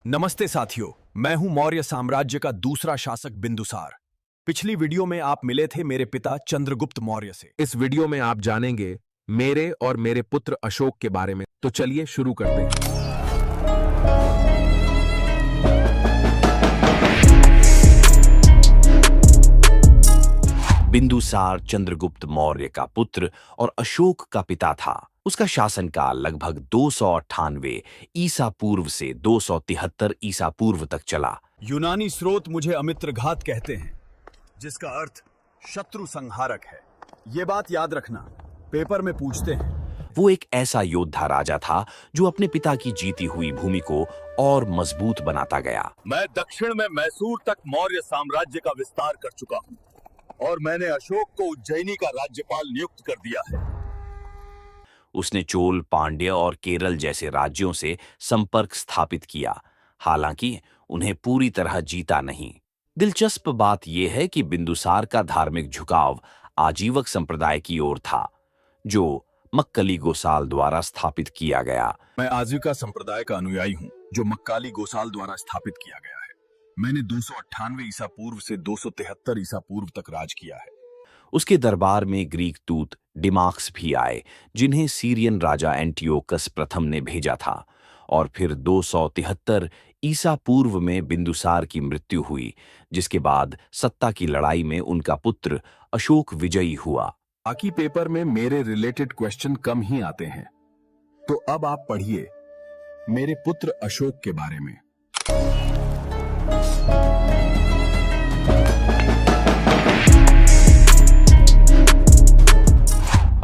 नमस्ते साथियों, मैं हूं मौर्य साम्राज्य का दूसरा शासक बिंदुसार। पिछली वीडियो में आप मिले थे मेरे पिता चंद्रगुप्त मौर्य से। इस वीडियो में आप जानेंगे मेरे और मेरे पुत्र अशोक के बारे में। तो चलिए शुरू करते हैं। बिंदुसार चंद्रगुप्त मौर्य का पुत्र और अशोक का पिता था। उसका शासनकाल लगभग 298 ईसा पूर्व से 273 ईसा पूर्व तक चला। यूनानी स्रोत मुझे अमित्रघात कहते हैं, जिसका अर्थ शत्रु संहारक है। ये बात याद रखना, पेपर में पूछते हैं। वो एक ऐसा योद्धा राजा था जो अपने पिता की जीती हुई भूमि को और मजबूत बनाता गया। मैं दक्षिण में मैसूर तक मौर्य साम्राज्य का विस्तार कर चुका हूँ और मैंने अशोक को उज्जैनी का राज्यपाल नियुक्त कर दिया है। उसने चोल, पांड्य और केरल जैसे राज्यों से संपर्क स्थापित किया, हालांकि उन्हें पूरी तरह जीता नहीं। दिलचस्प बात यह है कि बिंदुसार का धार्मिक झुकाव आजीवक संप्रदाय की ओर था, जो मक्कली गोसाल द्वारा स्थापित किया गया। मैं आजीविका संप्रदाय का अनुयायी हूँ, जो मक्काली गोसाल द्वारा स्थापित किया गया है। मैंने 298 ईसा पूर्व से 273 ईसा पूर्व तक राज किया है। उसके दरबार में ग्रीक दूत डिमाक्स भी आए, जिन्हें सीरियन राजा एंटियोकस प्रथम ने भेजा था, और फिर 273 ईसा पूर्व में बिंदुसार की मृत्यु हुई, जिसके बाद सत्ता की लड़ाई में उनका पुत्र अशोक विजयी हुआ। बाकी पेपर में मेरे रिलेटेड क्वेश्चन कम ही आते हैं, तो अब आप पढ़िए मेरे पुत्र अशोक के बारे में।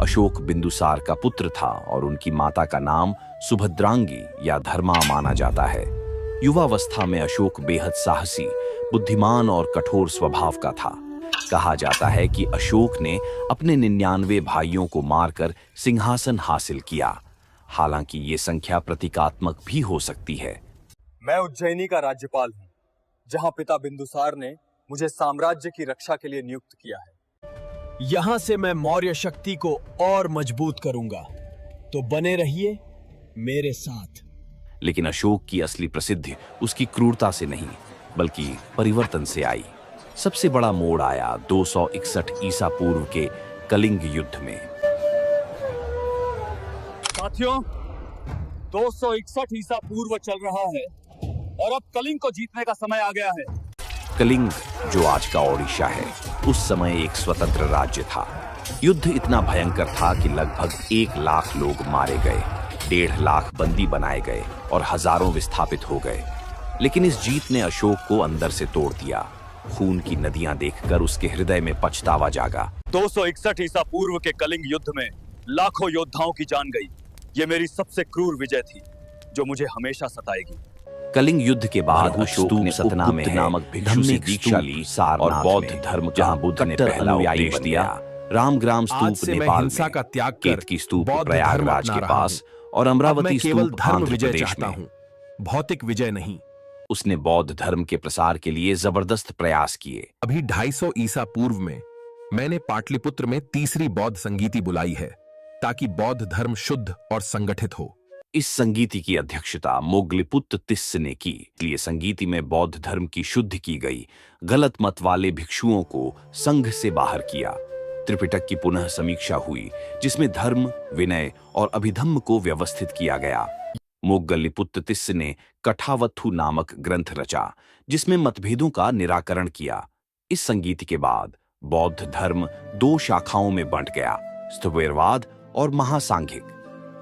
अशोक बिंदुसार का पुत्र था और उनकी माता का नाम सुभद्रांगी या धर्मा माना जाता है। युवावस्था में अशोक बेहद साहसी, बुद्धिमान और कठोर स्वभाव का था। कहा जाता है कि अशोक ने अपने 99 भाइयों को मारकर सिंहासन हासिल किया, हालांकि ये संख्या प्रतीकात्मक भी हो सकती है। मैं उज्जैनी का राज्यपाल हूँ, जहाँ पिता बिंदुसार ने मुझे साम्राज्य की रक्षा के लिए नियुक्त किया है। यहां से मैं मौर्य शक्ति को और मजबूत करूंगा, तो बने रहिए मेरे साथ। लेकिन अशोक की असली प्रसिद्धि उसकी क्रूरता से नहीं, बल्कि परिवर्तन से आई। सबसे बड़ा मोड़ आया 261 ईसा पूर्व के कलिंग युद्ध में। साथियों, 261 ईसा पूर्व चल रहा है और अब कलिंग को जीतने का समय आ गया है। कलिंग, जो आज का ओडिशा है, उस समय एक स्वतंत्र राज्य था। युद्ध इतना भयंकर था कि लगभग 1 लाख लोग मारे गए, 1.5 लाख बंदी बनाए गए और हजारों विस्थापित हो गए। लेकिन इस जीत ने अशोक को अंदर से तोड़ दिया। खून की नदियां देखकर उसके हृदय में पछतावा जागा। 261 ईसा पूर्व के कलिंग युद्ध में लाखों योद्धाओं की जान गई। ये मेरी सबसे क्रूर विजय थी, जो मुझे हमेशा सताएगी। कलिंग युद्ध के बाद अशोक ने सतना में नामक भिक्षु से दीक्षा ली और बौद्ध धर्म का बुद्ध ने पहला उपदेश दिया। रामग्राम स्तूप नेपाल हिंसा का त्याग कर केतकी स्तूप प्रयागराज के पास और अमरावती स्तूप आंध्र प्रदेश में। भौतिक विजय नहीं। उसने बौद्ध धर्म के प्रसार के लिए जबरदस्त प्रयास किए। अभी 250 ईसा पूर्व में मैंने पाटलिपुत्र में तीसरी बौद्ध संगीति बुलाई है, ताकि बौद्ध धर्म शुद्ध और संगठित हो। इस संगीति की अध्यक्षता मोगलिपुत्त तिस्स ने की। इसलिए संगीति में बौद्ध धर्म की शुद्धि की गई। गलत मत वाले भिक्षुओं को संघ से बाहर किया। त्रिपिटक की पुनः समीक्षा हुई, जिसमें धर्म, विनय और अभिधम्म को व्यवस्थित किया गया। मोगलिपुत्त तिस्स ने कठावत्थु नामक ग्रंथ रचा, जिसमें मतभेदों का निराकरण किया। इस संगीति के बाद बौद्ध धर्म 2 शाखाओं में बंट गया, स्थविरवाद और महासांघिक।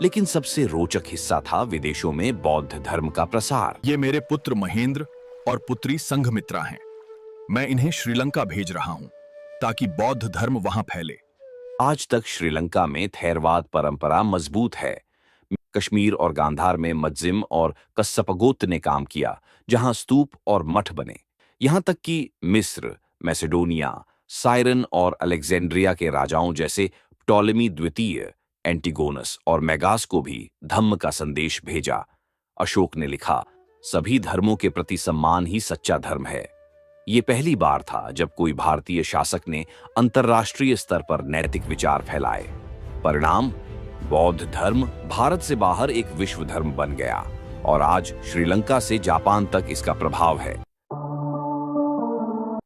लेकिन सबसे रोचक हिस्सा था विदेशों में बौद्ध धर्म का प्रसार। ये मेरे पुत्र महेंद्र और पुत्री संघमित्रा हैं। मैं इन्हें श्रीलंका भेज रहा हूं, ताकि बौद्ध धर्म वहां फैले। आज तक श्रीलंका में थेरवाद परंपरा मजबूत है। कश्मीर और गांधार में मज्जिम और कस्सपगोत ने काम किया, जहां स्तूप और मठ बने। यहां तक कि मिस्र, मैसेडोनिया, साइरन और अलेक्जेंड्रिया के राजाओं जैसे टॉलेमी द्वितीय, एंटिगोनस और मेगास को भी धम्म का संदेश भेजा। अशोक ने लिखा, सभी धर्मों के प्रति सम्मान ही सच्चा धर्म है। ये पहली बार था जब कोई भारतीय शासक ने अंतर्राष्ट्रीय स्तर पर नैतिक विचार फैलाए। परिणाम, बौद्ध धर्म भारत से बाहर एक विश्व धर्म बन गया। और आज श्रीलंका से जापान तक इसका प्रभाव है।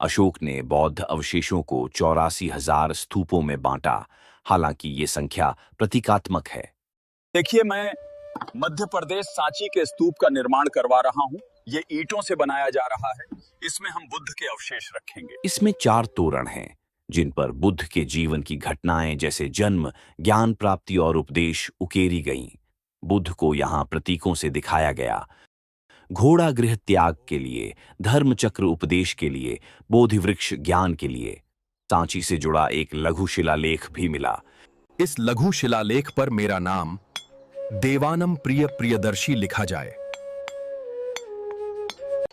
अशोक ने बौद्ध अवशेषों को 84,000 स्तूपों में बांटा। हालांकि ये संख्या प्रतीकात्मक है। देखिए, मैं मध्य प्रदेश सांची के स्तूप का निर्माण करवा रहा हूँ। ये ईंटों से बनाया जा रहा है। इसमें हम बुद्ध के अवशेष रखेंगे। इसमें 4 तोरण हैं जिन पर बुद्ध के जीवन की घटनाएं जैसे जन्म, ज्ञान प्राप्ति और उपदेश उकेरी गईं। बुद्ध को यहाँ प्रतीकों से दिखाया गया। घोड़ा गृह त्याग के लिए, धर्म चक्र उपदेश के लिए, बोधि वृक्ष ज्ञान के लिए। सांची से जुड़ा एक लघु शिलालेख भी मिला। इस लघु शिलालेख पर मेरा नाम देवानम प्रिय प्रियदर्शी लिखा जाए।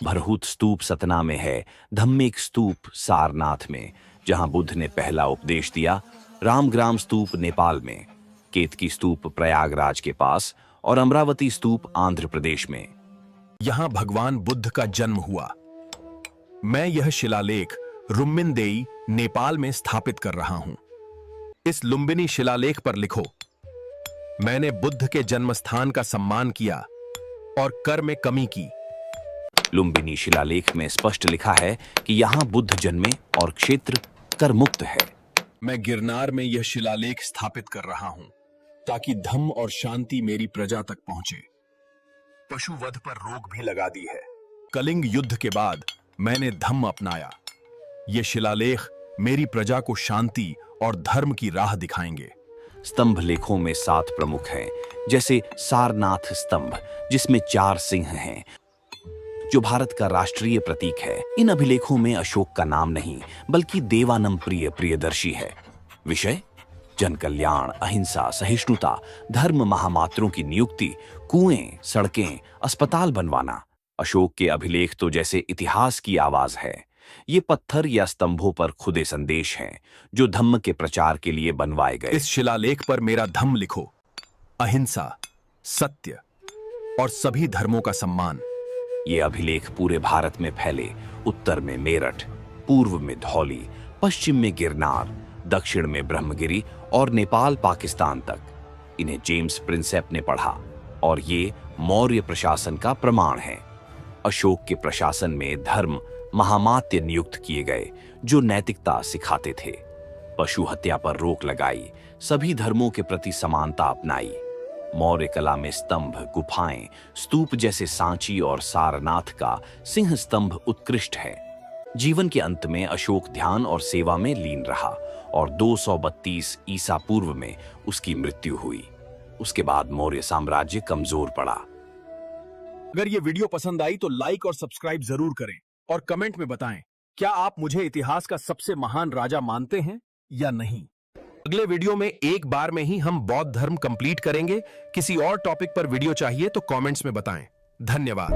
भरहुत स्तूप सतना में है, धम्मेक स्तूप सारनाथ में जहां बुद्ध ने पहला उपदेश दिया, रामग्राम स्तूप नेपाल में, केतकी स्तूप प्रयागराज के पास और अमरावती स्तूप आंध्र प्रदेश में। यहां भगवान बुद्ध का जन्म हुआ। मैं यह शिलालेख रुम्मिनदेई नेपाल में स्थापित कर रहा हूं। इस लुम्बिनी शिलालेख पर लिखो, मैंने बुद्ध के जन्म स्थान का सम्मान किया और कर में कमी की। लुम्बिनी शिलालेख में स्पष्ट लिखा है कि यहाँ बुद्ध जन्मे और क्षेत्र कर मुक्त है। मैं गिरनार में यह शिलालेख स्थापित कर रहा हूं ताकि धम्म और शांति मेरी प्रजा तक पहुंचे। पशुवध पर रोक भी लगा दी है। कलिंग युद्ध के बाद मैंने धम्म अपनाया। ये शिलालेख मेरी प्रजा को शांति और धर्म की राह दिखाएंगे। स्तंभ लेखों में 7 प्रमुख हैं, जैसे सारनाथ स्तंभ जिसमें 4 सिंह हैं, जो भारत का राष्ट्रीय प्रतीक है। इन अभिलेखों में अशोक का नाम नहीं बल्कि देवानम प्रिय प्रियदर्शी है। विषय जन कल्याण, अहिंसा, सहिष्णुता, धर्म महामात्रों की नियुक्ति, कुएं, सड़कें, अस्पताल बनवाना। अशोक के अभिलेख तो जैसे इतिहास की आवाज है। ये पत्थर या स्तंभों पर खुदे संदेश हैं जो धम्म के प्रचार के लिए बनवाए गए। इस शिलालेख पर मेरा धम्म लिखो, अहिंसा, सत्य और सभी धर्मों का सम्मान। ये अभिलेख पूरे भारत में फैले। उत्तर में मेरठ, पूर्व में धौली, पश्चिम में गिरनार, दक्षिण में ब्रह्मगिरी और नेपाल पाकिस्तान तक। इन्हें जेम्स प्रिंसेप ने पढ़ा और ये मौर्य प्रशासन का प्रमाण है। अशोक के प्रशासन में धर्म महामात्य नियुक्त किए गए जो नैतिकता सिखाते थे। पशु हत्या पर रोक लगाई, सभी धर्मों के प्रति समानता अपनाई। मौर्य कला में स्तंभ, गुफाएं, स्तूप जैसे सांची और सारनाथ का सिंह स्तंभ उत्कृष्ट है। जीवन के अंत में अशोक ध्यान और सेवा में लीन रहा और 232 ईसा पूर्व में उसकी मृत्यु हुई। उसके बाद मौर्य साम्राज्य कमजोर पड़ा। अगर ये वीडियो पसंद आई तो लाइक और सब्सक्राइब जरूर करें और कमेंट में बताएं, क्या आप मुझे इतिहास का सबसे महान राजा मानते हैं या नहीं। अगले वीडियो में एक बार में ही हम बौद्ध धर्म कंप्लीट करेंगे। किसी और टॉपिक पर वीडियो चाहिए तो कमेंट्स में बताएं। धन्यवाद।